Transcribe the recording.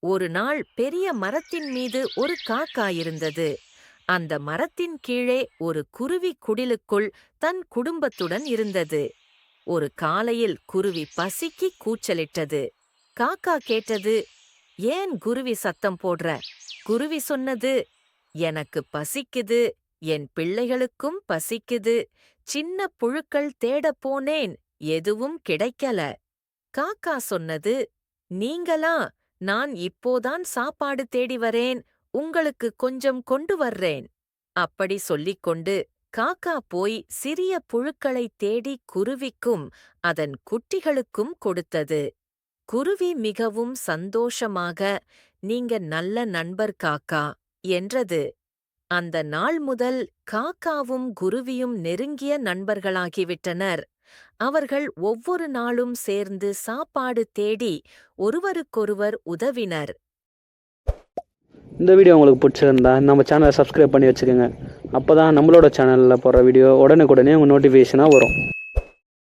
ஒரு நாள் பெரிய மரத்தின் மீது ஒரு காக்கா இருந்தது. அந்த மரத்தின் கீழே ஒரு குருவி குடிலுக்குள் தன் குடும்பத்துடன் இருந்தது. ஒரு காலையில் குருவி பசிக்கு கூச்சலிட்டது. காக்கா கேட்டது, ஏன் குருவி சத்தம் போடுற? குருவி சொன்னது, எனக்கு பசிக்குது, என் பிள்ளைகளுக்கும் பசிக்குது. சின்ன புழுக்கள் தேடப் போனேன், எதுவும் கிடைக்கல. காக்கா சொன்னது, நீங்களா? நான் இப்போதான் சாப்பாடு தேடி வரேன், உங்களுக்கு கொஞ்சம் கொண்டு வர்றேன். அப்படி சொல்லிக்கொண்டு காக்கா போய் சிறிய புழுக்களைத் தேடி குருவிக்கும் அதன் குட்டிகளுக்கும் கொடுத்தது. குருவி மிகவும் சந்தோஷமாக, நீங்க நல்ல நண்பர் காக்கா என்றது. அந்த நாள் முதல் காக்காவும் குருவியும் நெருங்கிய நண்பர்களாகிவிட்டனர். அவர்கள் ஒவ்வொரு நாளும் சேர்ந்து சாப்பாடு தேடி ஒருவருக்கொருவர் உதவினர். இந்த வீடியோ உங்களுக்கு பிடிச்சிருந்தா நம்ம சேனலை சப்ஸ்கிரைப் பண்ணி வச்சுக்கோங்க. அப்போ தான் நம்மளோட சேனலில் போடுற வீடியோ உடனுக்குடனே உங்கள் நோட்டிஃபிகேஷனாக வரும்.